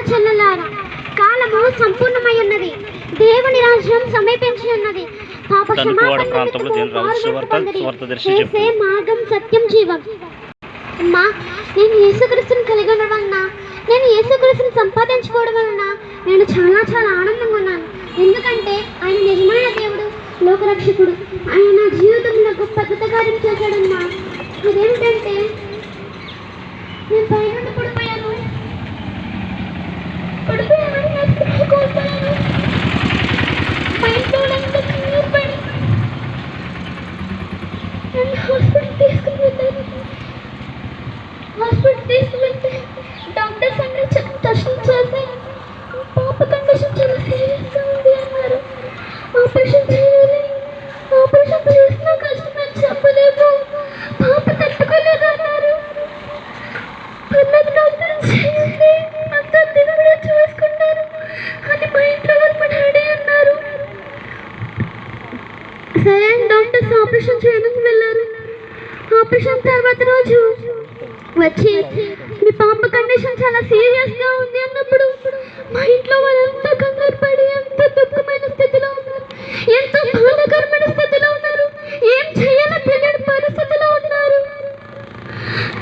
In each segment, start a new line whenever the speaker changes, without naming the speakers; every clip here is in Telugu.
చెల్లెలారా, కాలము సంపూర్ణమై ఉన్నది, దేవుని రాజ్యం సమీపించి ఉన్నది. పాప చేసే మార్గం, సత్యం, జీవం. అమ్మా, నేను యేసుక్రీస్తుని కలిగి ఉండడం వలన, నేను యేసుక్రీస్తుని సంపాదించుకోవడం వలన నేను చాలా చాలా ఆనందంగా ఉన్నాను. ఎందుకంటే ఆయన నిజమైన దేవుడు, లోకరక్షకుడు. ఆయన నా జీవితంలో గొప్ప అద్భుత కార్యం చేశాడమ్మా. అదేమిటంటే, నేను పైన పడిపోయాను, కోల్పోయాను. మా ఇంట్లో వాళ్ళంతా కన్నీరు పడి నన్ను హాస్పిటల్ తీసుకువెళ్తే డాక్టర్స్ అందరూ టెస్ట్ చేసి పాప కండిషన్ చాలా సీరియస్గా ఉంది అన్నారు. ఆపరేషన్ చేయాలి, ఆపరేషన్ చేసినా కష్టమని చెప్పలేము, పాప తట్టుకోలేదు అన్నారు. డాక్టర్ చేయండి, అంతా దేవుడే చూసుకుంటారు అని మా ఇంట్లో వాళ్ళు మా డాడీ అన్నారు. సరే, డాక్టర్స్ ఆపరేషన్ చేయడానికి వెళ్ళారు. ఆపరేషన్ తర్వాత రోజు వచ్చి మీ పాప కండిషన్ చాలా సీరియస్గా ఉంది అన్నప్పుడు మా ఇంట్లో వాళ్ళంతా కంగారు పడి ఎంతో దుఃఖమైన స్థితిలో ఉన్నారు, ఎంతో బాధాకరమైన స్థితిలో ఉన్నారు, ఏం చేయాలో తెలియని పరిస్థితిలో ఉన్నారు.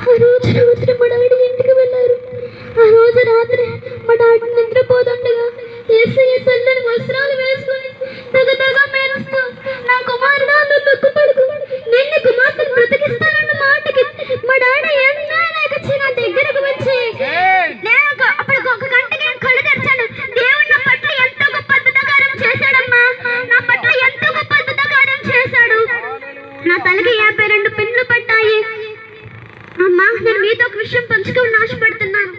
ఆ రోజు రాత్రి మా డాడీ ఇంటికి వెళ్ళారు. ఆ రోజు రాత్రి మా డాడీ నిద్రపోతుండగా యేసయ్య తెల్లని వస్త్రాలు వేసుకొని తగదగా మెరుస్తూ, నా కుమారుడా నువ్వు దుఃఖపడకు, నిన్ను కుమార్తెను బ్రతికిస్తానన్న మాటకి మా డాడీ ఎన్నో లేకొచ్చి నా దగ్గరకు వచ్చి, నేను అప్పుడు ఒక గంటకి నేను కళ్ళు తెరిచాను. దేవుడు నా పట్ల ఎంతో గొప్ప అద్భుతకార్యం చేశాడమ్మా, నా పట్ల ఎంతో గొప్ప అద్భుతకార్యం చేశాడు. నా తలకి 52 పిన్లు పట్టాయి. అమ్మా, నేను మీతో ఒక విషయం పంచుకోవాలని ఆశపడుతున్నాను.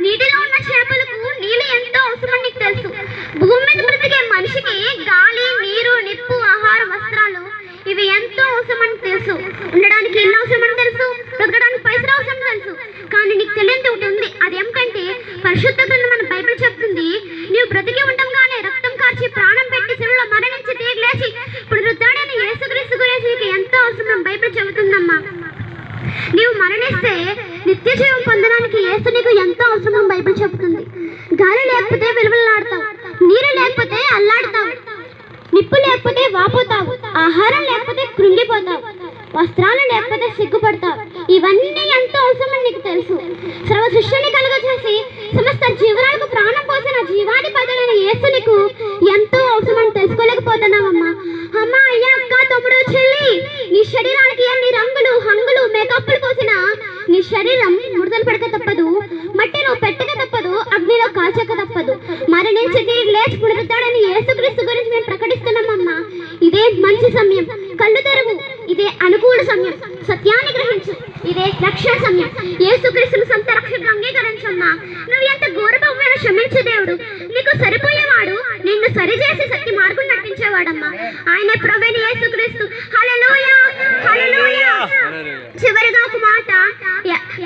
నీటిలో ఉన్న చేపలకు నీళ్ళు ఎంతో అవసరమని నీకు తెలుసు. భూమి మీద బ్రతికే మనిషికి గాలి, నీరు, నిప్పు, ఆహారం, వస్త్రాలు ఇవి ఎంతో అవసరమని తెలుసు. ఉండడానికి ఇల్లు అవసరమని తెలుసు, బ్రతకడానికి పైసలు అవసరం తెలుసు. కానీ నీకు తెలియని ఒకటి ఉంది. అది ఏమిటంటే, పరిశుద్ధ గ్రంథం మన బైబిల్ చెప్తుంది, నీవు బ్రతికి ఉండగానే రక్తం కార్చి ప్రాణం పెట్టి శిలువలో మరణించి తిరిగి లేచి ఇప్పుడు వృద్ధాడైన యేసుక్రీస్తు గురించి నీకు ఎంతో అవసరం బైబిల్ చెబుతుందమ్మా. నీవు మరణిస్తే నిత్య జీవం పొందడానికి యేసు నీకు ఎంతో అవసరం బైబిల్ చెబుతుంది. గాలి లేకపోతే విలువలాడతావు, నీరు లేకపోతే అల్లాడతావు, నిప్పు లేకపోతే వాపోతావు, ఆహారం లేకపోతే కృంగిపోతావు, వస్త్రాలు లేకపోతే సిగ్గుపడతావు. ఇవన్నీ ఎంతో అవసరమని నీకు తెలుసు. సర్వ సృష్టిని కలుగజేసి సమస్త జీవనాలకు ప్రాణం పోసిన జీవాధిపతులైన యేసు నీకు ఎంతో అవసరమని తెలుసుకోలేకపోతున్నావమ్మా. అమ్మ, అయ్యా, అక్క, తమ్ముడు, చెల్లి, నీ శరీరానికి ఎన్ని రంగులు, హంగులు, మేకప్లు పోసినా నీ శరీరం ముడతలు పడక తప్పదు, మట్టిలో పెట్టక తప్పదు, అగ్నిలో కాల్చక తప్పదు. మరణించి తిరిగి లేచి పునరుద్ధాడని యేసుక్రీస్తు గురించి మేము ప్రకటిస్తున్నామమ్మా. ఇదే మంచి సమయం, కళ్ళు తెరువు, ఇదే అనుకూల సమయం, సత్యాన్ని గ్రహించు, ఇదే రక్షణ సమయం. యేసుక్రీస్తును సొంత రక్షకుడిగా అంగీకరించమ్మా. నువ్వు ఎంత ఘోరమైన క్షమించే దేవుడు, నీకు సరిపోయేవాడు, నిన్ను సరిచేసి సత్య మార్గం నడిపించేవాడమ్మా. ఆయనే ప్రభువైన యేసుక్రీస్తు. హల్లెలూయా, హల్లెలూయా. చివరిగా ఒక మాట,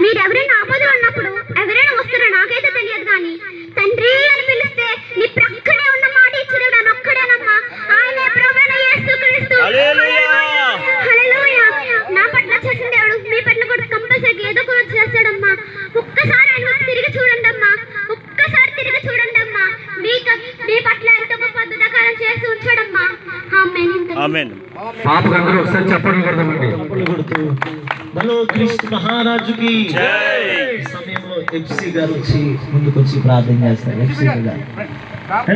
మీరు ఎవరైనా ఆపదలు ఉన్నప్పుడు ఎవరైనా వస్తారో నాకైతే తెలియదు, కానీ తండ్రి అని పిలిస్తే నీ ప్రక్కనే ఉన్న మాట ఇచ్చిన నన్ను ఒక్కడేనమ్మా. ఆయనే ప్రభువైన యేసుక్రీస్తు. హల్లెలూయా. నా పట్ల చేసిన దేవుడు మీ పట్ల కూడా కంపల్సరీ ఏదో కూడా చేస్తాడమ్మా. ఒక్కసారి ఆయన తిరిగి చూడండి అమ్మా, ఒక్కసారి తిరిగి చూడండి అమ్మా. మీ పట్ల ఎంతో గొప్ప అద్భుతకార్యం చేసి ఉంచాడమ్మా. ఆమేన్.
పాపకందరూ ఒకసారి చెప్పండి కొడదామండి.
బలో క్రీస్తు మహారాజుకి జై. సమయంలో ఎఫ్సి గారు వచ్చి ముందుకు వచ్చి ప్రార్థన చేస్తారు. ఎఫ్సి గారు